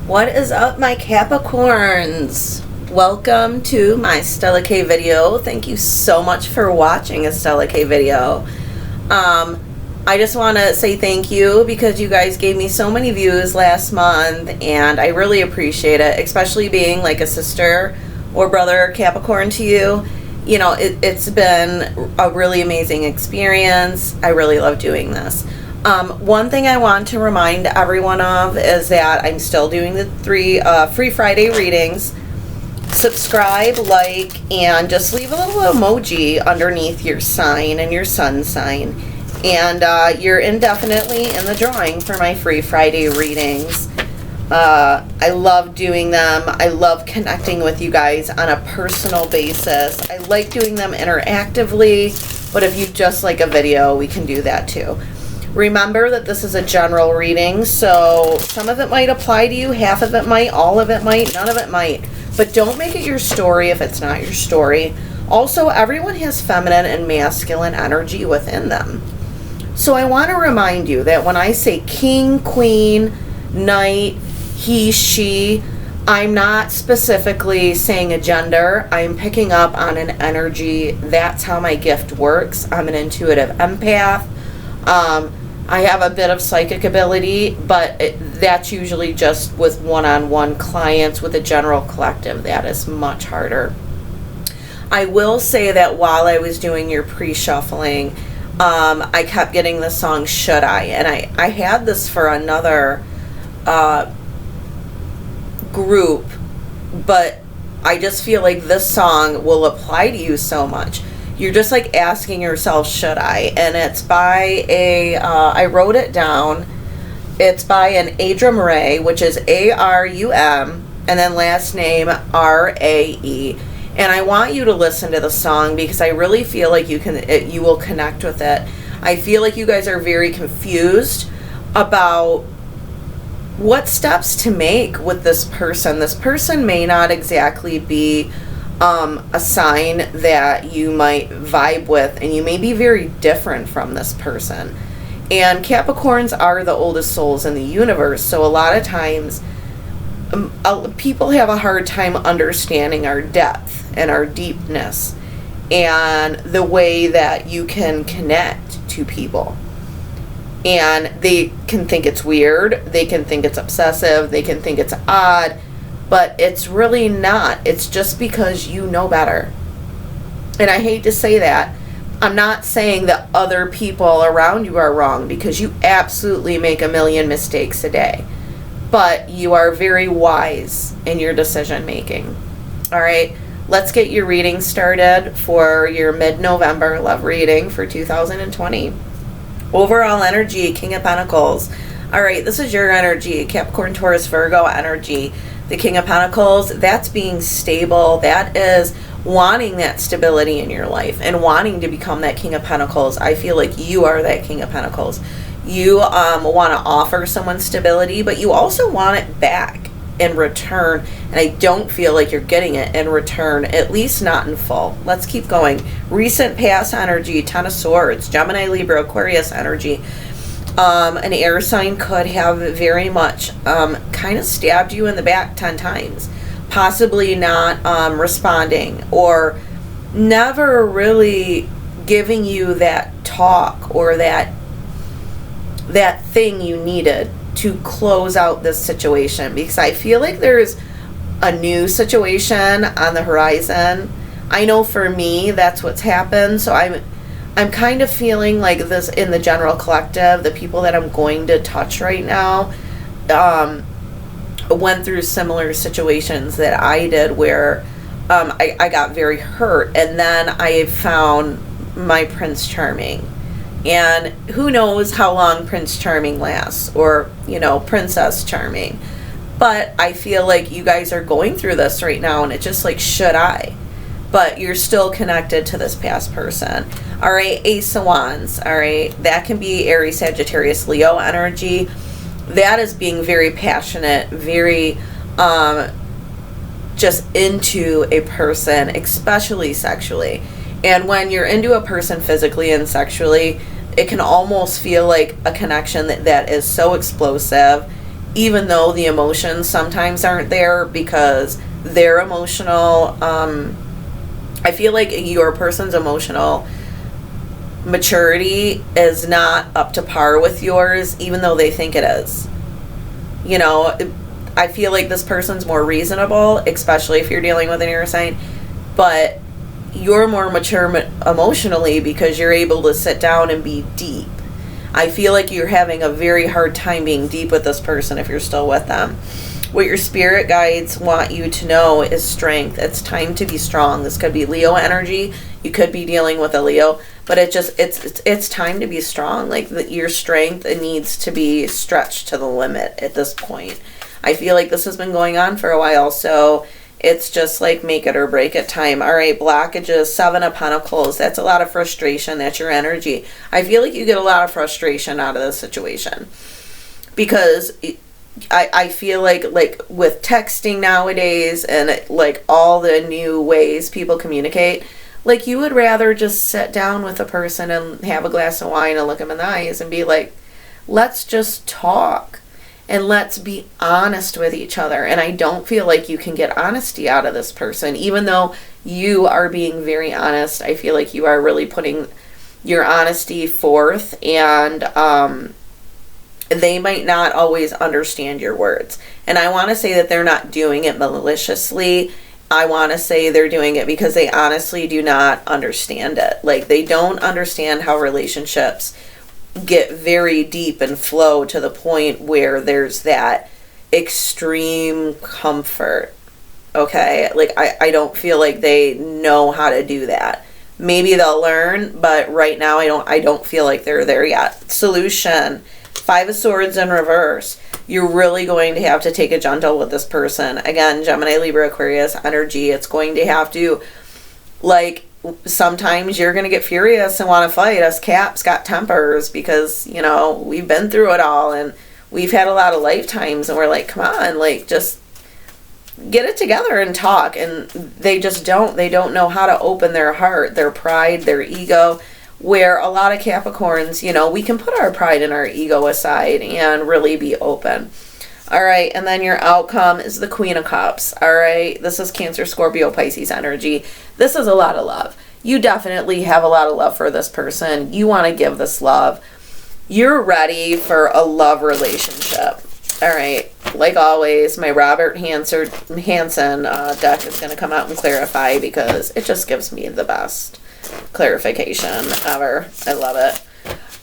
What is up, my Capricorns? Welcome to my Stella K video. Thank you so much for watching a Stella K video. I just want to say thank you because you guys gave me so many views last month and I really appreciate it, especially being like a sister or brother Capricorn to you. You know, it's been a really amazing experience. I really love doing this. One thing I want to remind everyone of is that I'm still doing the free Friday readings. Subscribe, like, and just leave a little emoji underneath your sign and your sun sign. And you're indefinitely in the drawing for my free Friday readings. I love doing them. I love connecting with you guys on a personal basis. I like doing them interactively, but if you just like a video, we can do that too. Remember that this is a general reading, so some of it might apply to you, half of it might, all of it might, none of it might. But don't make it your story if it's not your story. Also, everyone has feminine and masculine energy within them. So I want to remind you that when I say king, queen, knight, he, she, I'm not specifically saying a gender. I'm picking up on an energy. That's how my gift works. I'm an intuitive empath. I have a bit of psychic ability, but that's usually just with one-on-one clients. With a general collective, that is much harder. I will say that while I was doing your pre-shuffling, I kept getting the song Should I? And I had this for another group, but I just feel like this song will apply to you so much. You're just like asking yourself, should I? And it's by I wrote it down. It's by an Adrum Ray, which is A-R-U-M, and then last name R-A-E. And I want you to listen to the song because I really feel like you will connect with it. I feel like you guys are very confused about what steps to make with this person. This person may not exactly be a sign that you might vibe with, and you may be very different from this person. And Capricorns are the oldest souls in the universe, so a lot of times people have a hard time understanding our depth and our deepness and the way that you can connect to people. And they can think it's weird, they can think it's obsessive, they can think it's odd, but it's really not. It's just because you know better. And I hate to say that. I'm not saying that other people around you are wrong, because you absolutely make a million mistakes a day. But you are very wise in your decision making. All right, let's get your reading started for your mid-November love reading for 2020. Overall energy, King of Pentacles. All right, this is your energy, Capricorn, Taurus, Virgo energy. The King of Pentacles, that's being stable. That is wanting that stability in your life and wanting to become that King of Pentacles. I feel like you are that King of Pentacles. You want to offer someone stability, but you also want it back in return. And I don't feel like you're getting it in return, at least not in full. Let's keep going. Recent past energy, Ten of Swords, Gemini, Libra, Aquarius energy. An air sign could have very much kind of stabbed you in the back 10 times. Possibly not responding, or never really giving you that talk or that thing you needed to close out this situation. Because I feel like there's a new situation on the horizon. I know for me that's what's happened. So I'm kind of feeling like this in the general collective. The people that I'm going to touch right now went through similar situations that I did, where I got very hurt, and then I found my Prince Charming. And who knows how long Prince Charming lasts, or, you know, Princess Charming. But I feel like you guys are going through this right now, and it's just like, should I? But you're still connected to this past person. All right, Ace of Wands. All right, that can be Aries, Sagittarius, Leo energy. That is being very passionate, very just into a person, especially sexually. And when you're into a person physically and sexually, it can almost feel like a connection that is so explosive even though the emotions sometimes aren't there because they're emotional. I feel like your person's emotional maturity is not up to par with yours, even though they think it is. You know, I feel like this person's more reasonable, especially if you're dealing with an air sign, but you're more mature emotionally because you're able to sit down and be deep. I feel like you're having a very hard time being deep with this person if you're still with them. What your spirit guides want you to know is strength. It's time to be strong. This could be Leo energy. You could be dealing with a Leo, but it's time to be strong. Like your strength, it needs to be stretched to the limit at this point. I feel like this has been going on for a while, so it's just like make it or break it time. All right, blockages, 7 of Pentacles. That's a lot of frustration. That's your energy. I feel like you get a lot of frustration out of this situation because I feel like with texting nowadays and like all the new ways people communicate, like you would rather just sit down with a person and have a glass of wine and look them in the eyes and be like, let's just talk and let's be honest with each other. And I don't feel like you can get honesty out of this person, even though you are being very honest. I feel like you are really putting your honesty forth, and they might not always understand your words. And I want to say that they're not doing it maliciously. I want to say they're doing it because they honestly do not understand it. Like they don't understand how relationships get very deep and flow to the point where there's that extreme comfort. Okay? Like I don't feel like they know how to do that. Maybe they'll learn, but right now I don't feel like they're there yet. Solution. 5 of Swords in reverse. You're really going to have to take it gentle with this person. Again, Gemini, Libra, Aquarius energy. It's going to have to, like, sometimes you're going to get furious and want to fight. Us Caps got tempers because, you know, we've been through it all and we've had a lot of lifetimes and we're like, come on, like, just get it together and talk. And they just don't. They don't know how to open their heart, their pride, their ego. Where a lot of Capricorns, you know, we can put our pride and our ego aside and really be open. All right, and then your outcome is the Queen of Cups. All right, this is Cancer, Scorpio, Pisces energy. This is a lot of love. You definitely have a lot of love for this person. You want to give this love. You're ready for a love relationship. All right, like always, my Robert Hanson deck is going to come out and clarify because it just gives me the best clarification ever. I love it.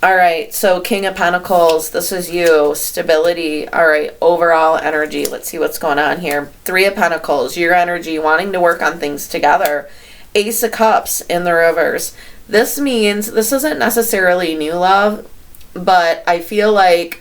All right, so King of Pentacles, this is you. Stability. All right, overall energy. Let's see what's going on here. 3 of Pentacles, your energy, wanting to work on things together. Ace of Cups in the reverse. This means this isn't necessarily new love, but I feel like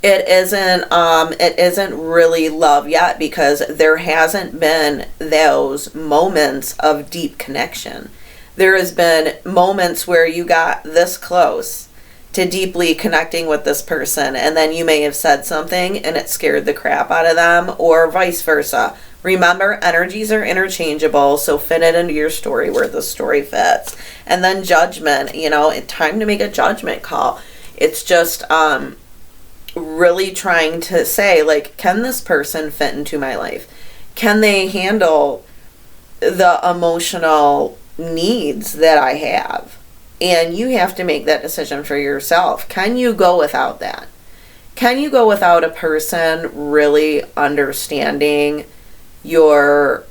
it isn't really love yet because there hasn't been those moments of deep connection. There has been moments where you got this close to deeply connecting with this person, and then you may have said something and it scared the crap out of them, or vice versa. Remember, energies are interchangeable, so fit it into your story where the story fits. And then judgment, you know, it's time to make a judgment call. It's just really trying to say, like, can this person fit into my life? Can they handle the emotional needs that I have? And you have to make that decision for yourself. Can you go without that? Can you go without a person really understanding your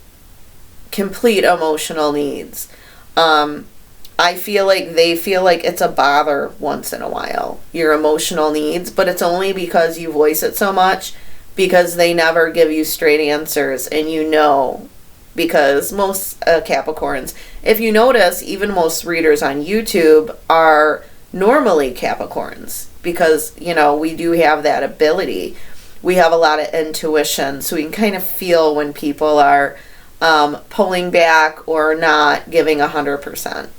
complete emotional needs? I feel like they feel like it's a bother once in a while, your emotional needs, but it's only because you voice it so much, because they never give you straight answers. And you know, because most Capricorns, if you notice, even most readers on YouTube are normally Capricorns because, you know, we do have that ability. We have a lot of intuition, so we can kind of feel when people are pulling back or not giving 100%.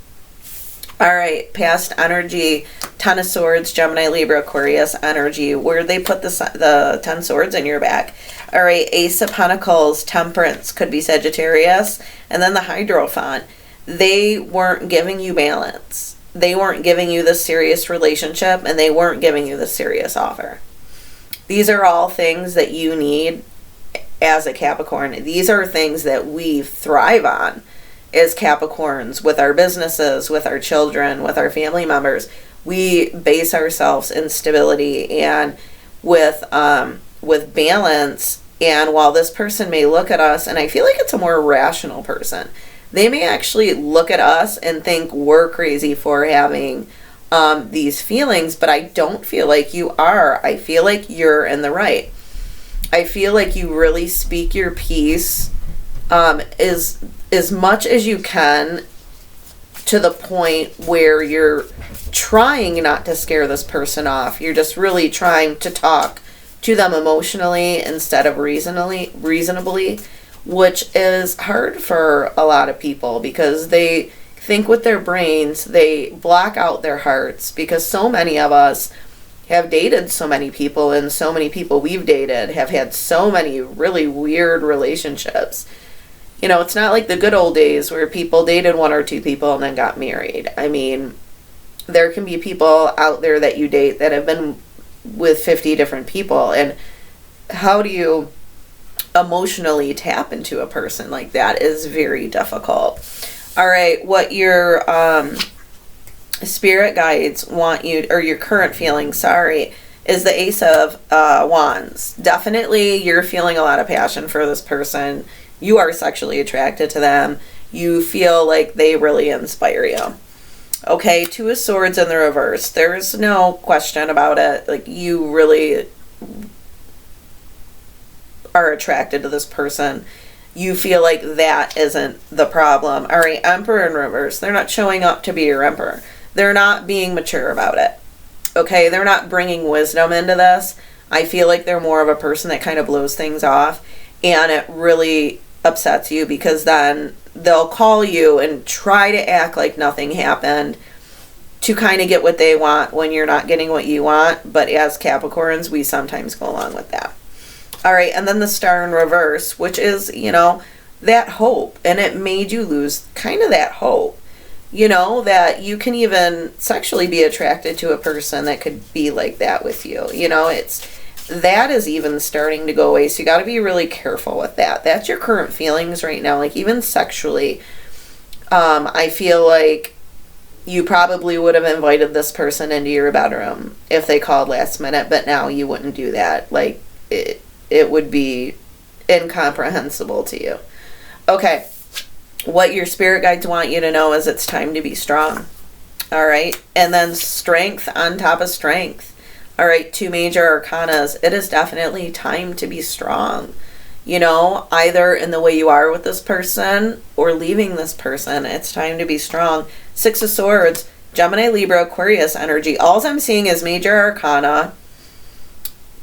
All right, past energy, 10 of Swords, Gemini, Libra, Aquarius energy. Where they put the 10 swords in your back. All right, Ace of Pentacles, Temperance, could be Sagittarius. And then the Hierophant. They weren't giving you balance. They weren't giving you the serious relationship, and they weren't giving you the serious offer. These are all things that you need as a Capricorn. These are things that we thrive on as Capricorns, with our businesses, with our children, with our family members. We base ourselves in stability and with balance. And while this person may look at us, and I feel like it's a more rational person, they may actually look at us and think we're crazy for having these feelings, but I don't feel like you are. I feel like you're in the right. I feel like you really speak your piece as much as you can, to the point where you're trying not to scare this person off. You're just really trying to talk to them emotionally instead of reasonably, which is hard for a lot of people because they think with their brains, they block out their hearts, because so many of us have dated so many people, and so many people we've dated have had so many really weird relationships. You know, it's not like the good old days where people dated one or two people and then got married. I mean, there can be people out there that you date that have been with 50 different people, and how do you emotionally tap into a person like that is very difficult. All right, what your spirit guides want you, or your current feeling, is the Ace of Wands. Definitely you're feeling a lot of passion for this person. You are sexually attracted to them. You feel like they really inspire you. Okay, Two of Swords in the reverse. There's no question about it. Like, you really are attracted to this person. You feel like that isn't the problem. All right, Emperor in reverse. They're not showing up to be your emperor. They're not being mature about it. Okay, they're not bringing wisdom into this. I feel like they're more of a person that kind of blows things off, and it really upsets you, because then they'll call you and try to act like nothing happened to kind of get what they want when you're not getting what you want. But as Capricorns, we sometimes go along with that. All right, and then the Star in reverse, which is, you know, that hope, and it made you lose kind of that hope, you know, that you can even sexually be attracted to a person that could be like that with you. You know, that is even starting to go away, so you got to be really careful with that. That's your current feelings right now. Like, even sexually, I feel like you probably would have invited this person into your bedroom if they called last minute, but now you wouldn't do that. Like, it would be incomprehensible to you. Okay, what your spirit guides want you to know is it's time to be strong. All right, and then strength on top of strength. All right, two major arcanas. It is definitely time to be strong. You know, either in the way you are with this person or leaving this person. It's time to be strong. Six of Swords, Gemini, Libra, Aquarius energy. All I'm seeing is major arcana,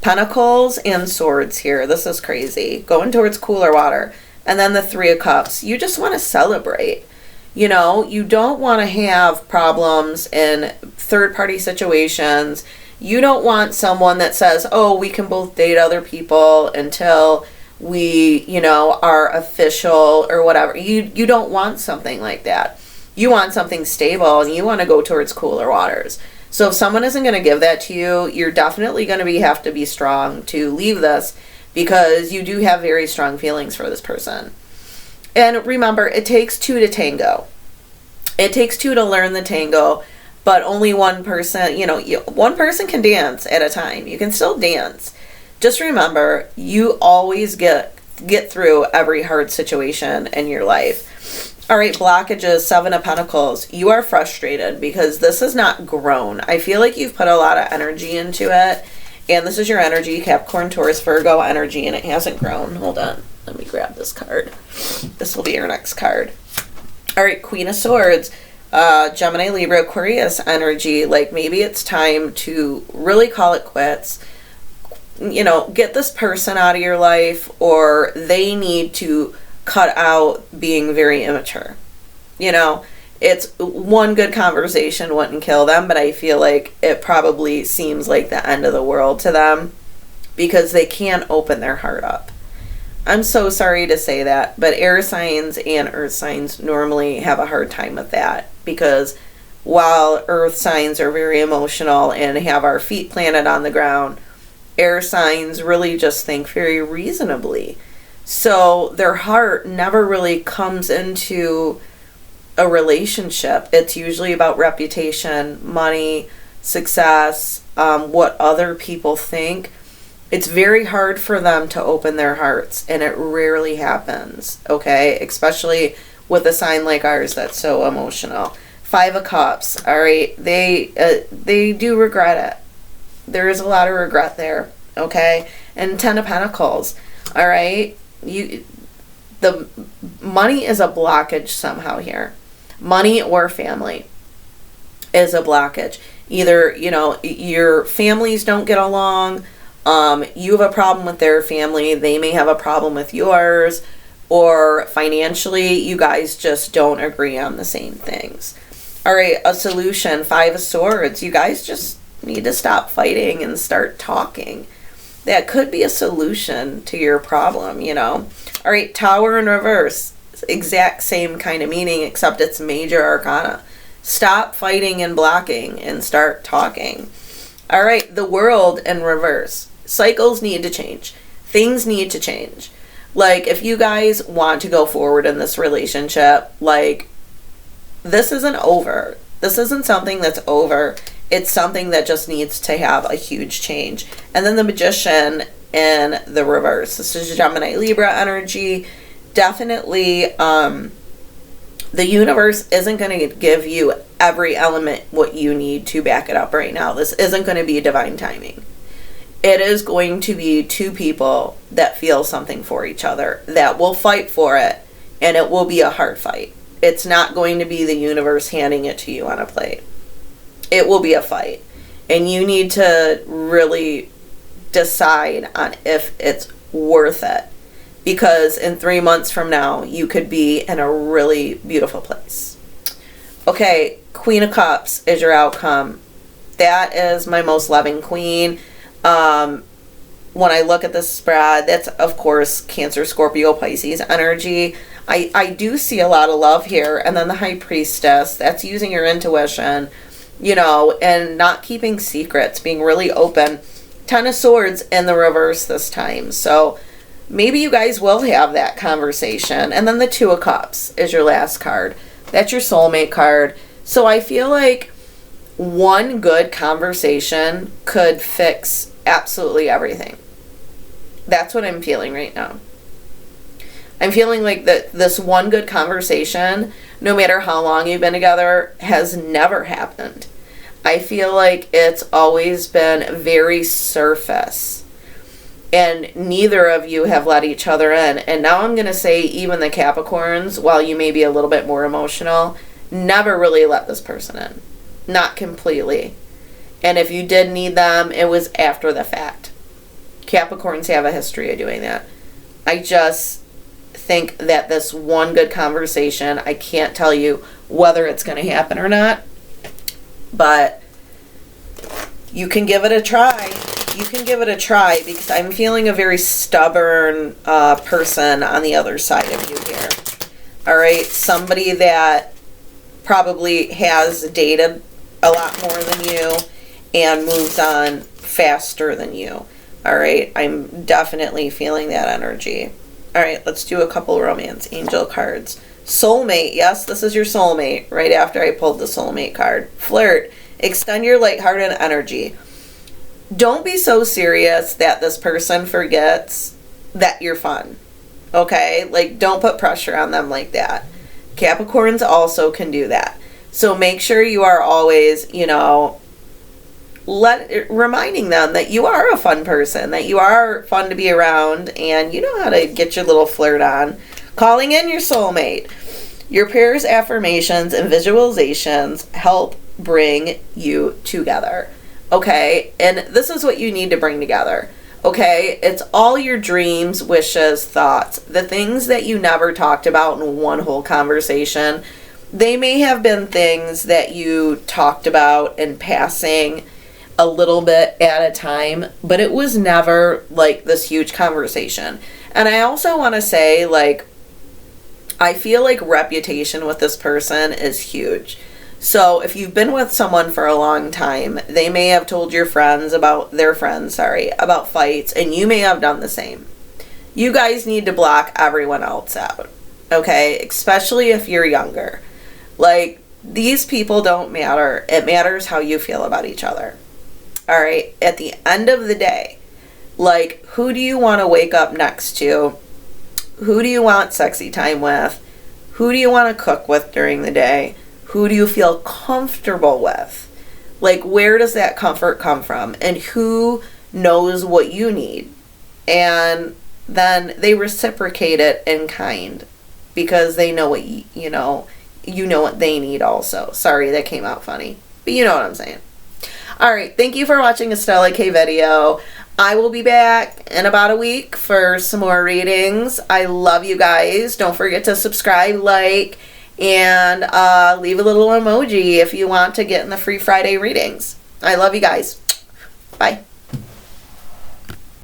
Pentacles, and Swords here. This is crazy. Going towards cooler water. And then the Three of Cups. You just want to celebrate. You know, you don't want to have problems in third-party situations. You don't want someone that says, oh, we can both date other people until we, you know, are official or whatever. You don't want something like that. You want something stable, and you want to go towards cooler waters. So if someone isn't going to give that to you, you're definitely going to have to be strong to leave this, because you do have very strong feelings for this person. And remember, it takes two to tango. It takes two to learn the tango. But only one person, you know, one person can dance at a time. You can still dance. Just remember, you always get through every hard situation in your life. All right, blockages, Seven of Pentacles. You are frustrated because this is not grown. I feel like you've put a lot of energy into it. And this is your energy, Capricorn, Taurus, Virgo energy, and it hasn't grown. Hold on. Let me grab this card. This will be your next card. All right, Queen of Swords. Gemini, Libra, Aquarius energy. Like, maybe it's time to really call it quits. You know, get this person out of your life, or they need to cut out being very immature. You know, it's one good conversation wouldn't kill them, but I feel like it probably seems like the end of the world to them because they can't open their heart up. I'm so sorry to say that, but air signs and earth signs normally have a hard time with that, because while earth signs are very emotional and have our feet planted on the ground, air signs really just think very reasonably. So their heart never really comes into a relationship. It's usually about reputation, money, success, what other people think. It's very hard for them to open their hearts, and it rarely happens, okay? Especially with a sign like ours that's so emotional. 5 of Cups, all right? They do regret it. There is a lot of regret there, okay? And 10 of Pentacles, all right? The money is a blockage somehow here. Money or family is a blockage. Either, your families don't get along, you have a problem with their family, they may have a problem with yours, or financially, you guys just don't agree on the same things. All right, a solution, 5 of Swords. You guys just need to stop fighting and start talking. That could be a solution to your problem, All right, Tower in reverse. Exact same kind of meaning, except it's major arcana. Stop fighting and blocking and start talking. All right, the World in reverse. Cycles need to change. Things need to change. Like, if you guys want to go forward in this relationship, this isn't over. This isn't something that's over. It's something that just needs to have a huge change. And then the Magician in the reverse. This is Gemini Libra energy. Definitely, the universe isn't going to give you every element what you need to back it up right now. This isn't going to be divine timing. It is going to be 2 people that feel something for each other, that will fight for it, and it will be a hard fight. It's not going to be the universe handing it to you on a plate. It will be a fight. And you need to really decide on if it's worth it. Because in 3 months from now, you could be in a really beautiful place. Okay, Queen of Cups is your outcome. That is my most loving queen. When I look at this spread, that's, of course, Cancer, Scorpio, Pisces energy. I do see a lot of love here. And then the High Priestess, that's using your intuition, and not keeping secrets, being really open. 10 of Swords in the reverse this time. So maybe you guys will have that conversation. And then the 2 of Cups is your last card. That's your soulmate card. So I feel like one good conversation could fix absolutely everything. That's what I'm feeling right now. I'm feeling like that this one good conversation, no matter how long you've been together, has never happened. I feel like it's always been very surface. And neither of you have let each other in. And now I'm going to say even the Capricorns, while you may be a little bit more emotional, never really let this person in. Not completely. And if you did need them, it was after the fact. Capricorns have a history of doing that. I just think that this one good conversation, I can't tell you whether it's going to happen or not, but you can give it a try. You can give it a try, because I'm feeling a very stubborn person on the other side of you here. All right, somebody that probably has dated a lot more than you and moves on faster than you. All right, I'm definitely feeling that energy. All right, let's do a couple romance angel cards. Soulmate, yes, this is your soulmate. Right after I pulled the soulmate card. Flirt, extend your lighthearted energy. Don't be so serious that this person forgets that you're fun. Okay? Don't put pressure on them like that. Capricorns also can do that. So make sure you are always, reminding them that you are a fun person, that you are fun to be around, and you know how to get your little flirt on. Calling in your soulmate. Your prayers, affirmations, and visualizations help bring you together. Okay? And this is what you need to bring together. Okay? It's all your dreams, wishes, thoughts, the things that you never talked about in one whole conversation. They may have been things that you talked about in passing a little bit at a time, but it was never this huge conversation. And I also want to say, I feel like reputation with this person is huge. So if you've been with someone for a long time, they may have told their friends about fights, and you may have done the same. You guys need to block everyone else out, okay? Especially if you're younger. Like, these people don't matter. It matters how you feel about each other. All right? At the end of the day, like, who do you want to wake up next to? Who do you want sexy time with? Who do you want to cook with during the day? Who do you feel comfortable with? Like, where does that comfort come from? And who knows what you need? And then they reciprocate it in kind, because they know what you know what they need also. Sorry, that came out funny, but you know what I'm saying. All right, thank you for watching a Stella K video. I will be back in about a week for some more readings. I love you guys. Don't forget to subscribe, like, and leave a little emoji if you want to get in the free Friday readings. I love you guys. Bye.